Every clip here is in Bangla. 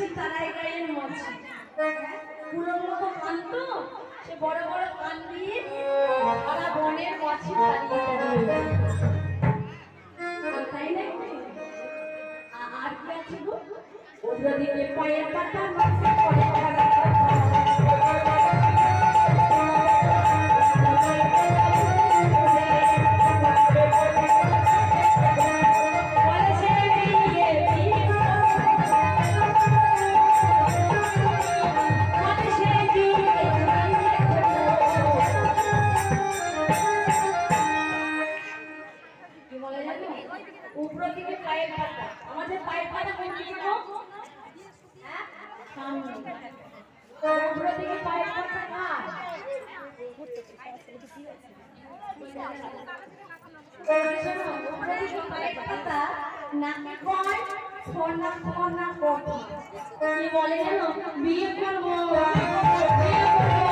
দিয়েছে তারাই গায়ের মাছি। কুলোর মতো কান তো, সে বড় বড় কান দিয়ে সারা বনের মাছি তাড়িয়ে তাই না? আর কি আছে গো? ওদিকে পায়ের পাতা মাছে পড়ে উপরের দিকে পায়ের পাতা, আমাদের পায়ের পাতা কোন দিকে গো? হ্যাঁ, সামনে। উপরের দিকে পায়ের পাতা কার? উপরের দিকে পায়ের পাতা নাকি কয় সোনা সোনা কঠি। কি বলে জানো? বিয়ে করবো, বিয়ে করবো,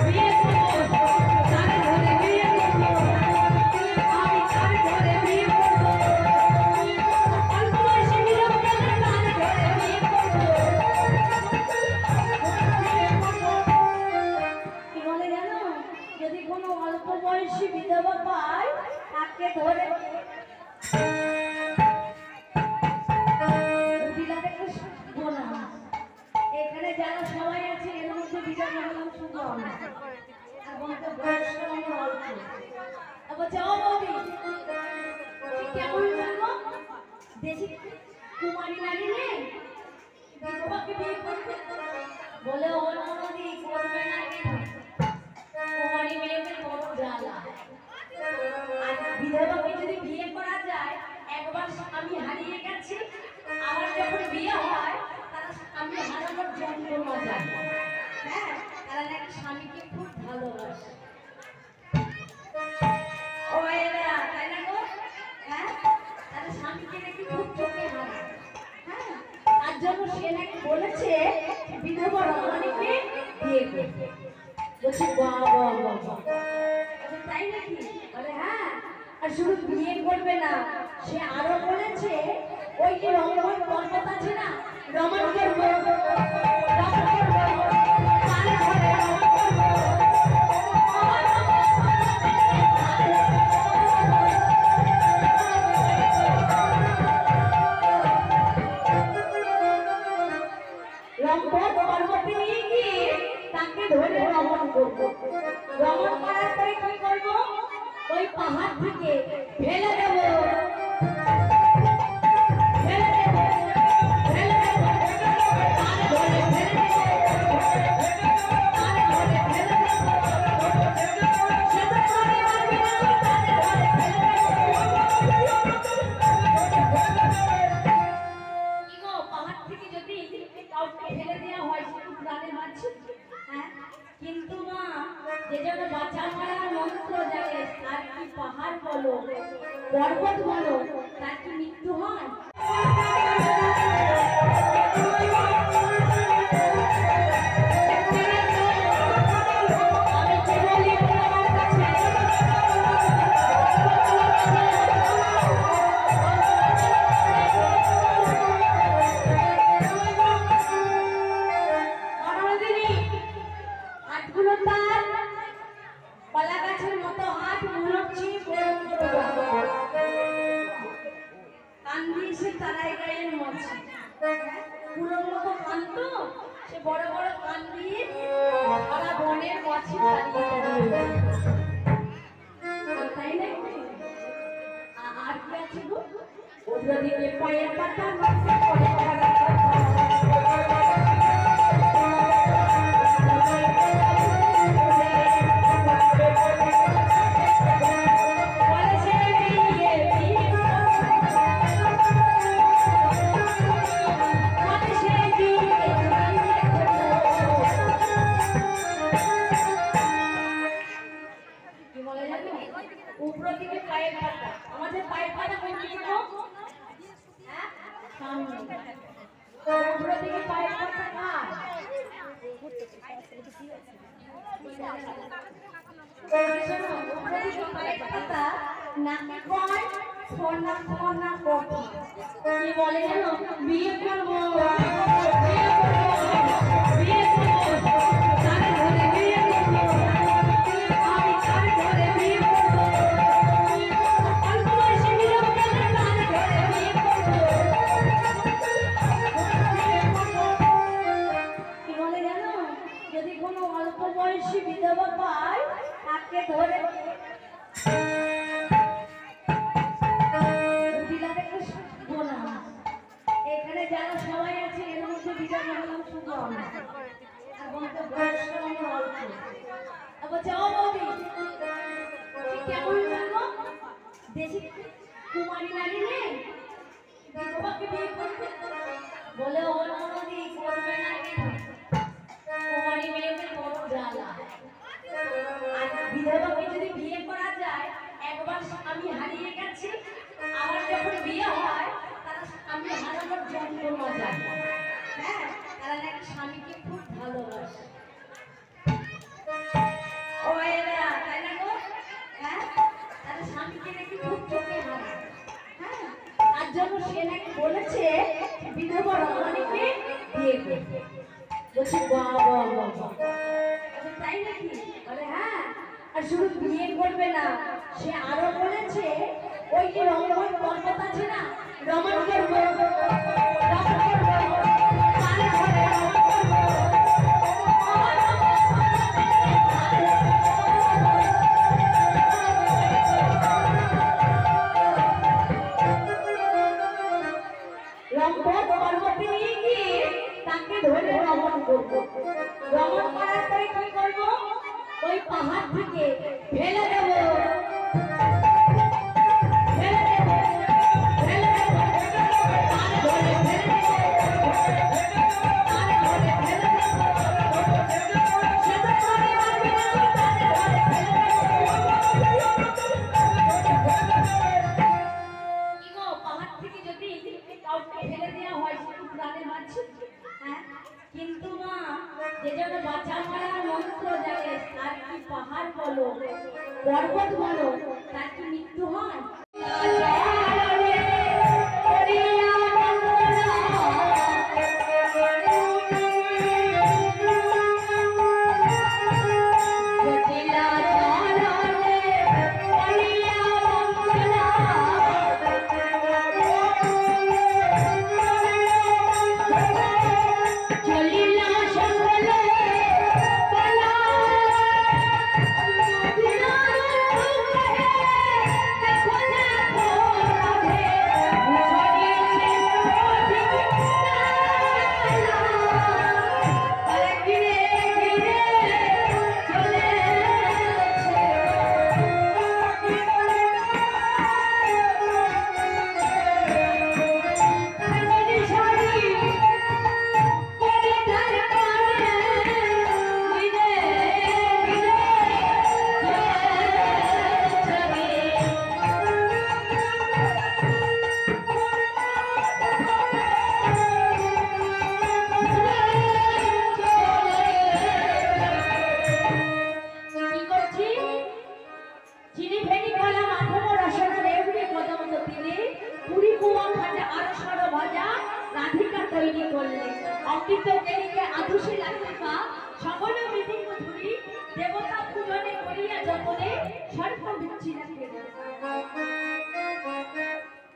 বিয়ে করবো, তার ঘরে বিয়ে করবো, আমি তার ঘরে বিয়ে করবো, অল্প বয়সে বিয়ে করবো, তার ঘরে বিয়ে করবো। কি বলে জানো? যদি কোনো অল্প বয়সী বিধবা পায় তাকে ধরে এখানে যারা সবাই আছে এর মধ্যে বিধবা হলাম শুধু আমি, এবং তো বয়স্ক আমার অল্প। বলছে ও বৌদি কেমন বলবো, দেশি কুমারী নারী নেই বিধবাকে বিয়ে করবে? বলে ও নদী করবে না কেন, কুমারী মেয়েদের বড় জ্বালা। আর বিধবাকে যদি বিয়ে করা যায়, একবার আমি হারিয়ে গেছি, আবার যখন বিয়ে হয় তারা আমি হারানোর যন্ত্রণা জানে। হ্যাঁ, তারা নাকি স্বামীকে খুব ভালোবাসে। ও এরা তাই না গো? হ্যাঁ, তারা স্বামীকে নাকি খুব চোখে হারায়। হ্যাঁ, তার জন্য সে নাকি বলেছে বিধবা রমণীকে বিয়ে করবে। বলছি বাবা বাবা, তাই নাকি? বলে হ্যাঁ, আর শুধু বিয়ে করবে না, সে আরো বলেছে ওই যে রমণ পর্বত আছে না, রমণ করবো, রমণ করবো, তার ঘরে রমণ করবো। রমণ পর্বতে নিয়ে গিয়ে তাকে ধরে রমণ করবো। রমণ করার পরে কি করবো? ওই পাহাড় থেকে ফেলে দেবো, ফেলে দেবো, ফেলে দেবো, তার ঘরে ফেলে দেবো, তার ঘরে ফেলে দেবো, সে তো করে মারবে না, তার ঘরে ফেলে দেবো। কি গো, পাহাড় থেকে যদি কাউকে ফেলে দেওয়া হয় সে তো প্রাণে বাঁচে। হ্যাঁ, কিন্তু মা যে জন্য বাঁচা মারার মন্ত্র জানে, তার কি পাহাড় বলো পর্বত বলো, তার কি মৃত্যু হয়? কলা গাছের মতো হাত মুড়ছি, কান দিয়েছে তারাই গায়ের মাছি। কুলোর মতো কান তো, সে বড় বড় কান দিয়ে সারা বনের মাছি তাড়িয়ে তাই না? আর কি আছে গো? ওদিকে পায়ের পাতা মাছে পড়ে উপরের দিকে পায়ের পাতা, আমাদের পায়ের পাতা কোন দিকে গো? হ্যাঁ, সামনে। উপরের দিকে পায়ের পাতা কার? উপরের দিকে পায়ের পাতা নাকি কয় সোনা সোনা কঠি। কি বলে জানো? বিয়ে করবো, তাকে ধরে এখানে যারা সবাই আছে এর মধ্যে বিদায় নিলাম শুধু আমি আর বলতে বয়স্ক আমার অল্প আবার যাও বৌদি কেমন বলবো দেশি কুমারী নারী নেই বিধবাকে বিয়ে করবে বলে ও নদী করবে না কুমারী মেয়েদের বড় জ্বালা আর বিধবাকে যদি বিয়ে করা যায় একবার আমি হারিয়ে গেছি আবার যখন বিয়ে হয় তারা আমি হারানোর যন্ত্রণা যায় হ্যাঁ তারা নাকি স্বামীকে খুব ভালোবাসে ও এরা তাই না গো হ্যাঁ তারা স্বামীকে নাকি খুব চোখে হারায় হ্যাঁ তার জন্য সে নাকি বলেছে বিধবা রমণীকে বিয়ে করবে বলছি বাবা বাবা তাই নাকি বলে হ্যাঁ আর শুধু বিয়ে করবে না সে আরো বলেছে ওই যে রমণ পর্বত আছে না রমণ করবো পর্বতে নিয়ে গিয়ে তাকে ধরে রমণ করবো রমণ করার পরে কি করবো ওই পাহাড় থেকে ফেলে দেবো কিন্তু মা যে জন্য বাঁচা মারার মন্ত্র জানে তার কি পাহাড় বলো পর্বত বলো তার কি মৃত্যু হয়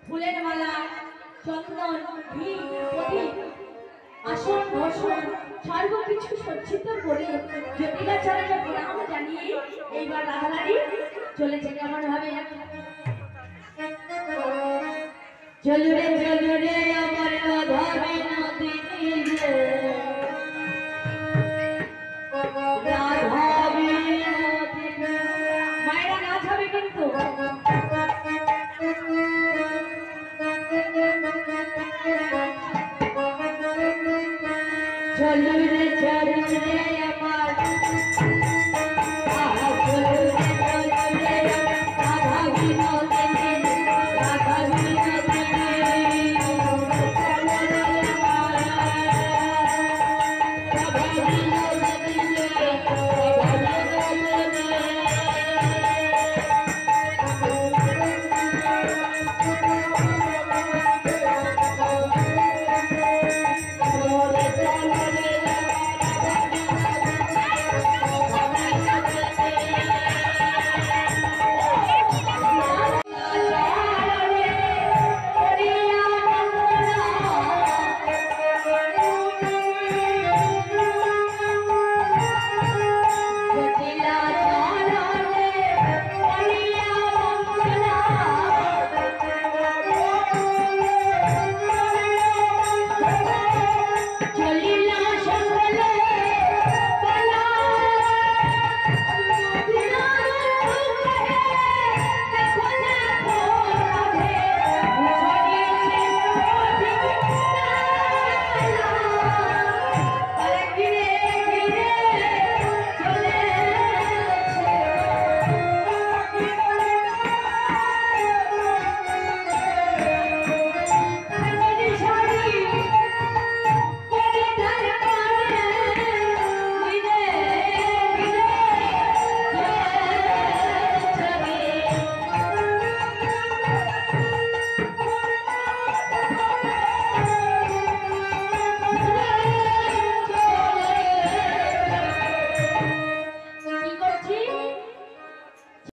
ফুলের মালা চন্দন ঘি প্রদীপ আসন বসন সর্বকিছু সজ্জিত করে জটিলাচার্য প্রণাম জানিয়ে এইবার রাধারানী চলেছে কেমন ভাবে চলুরে চলুরে আমার রাধাবি নদী রাধাবি নদী মায়েরা নাচ হবে কিন্তু চলুরে চলুরে আমার Thank you.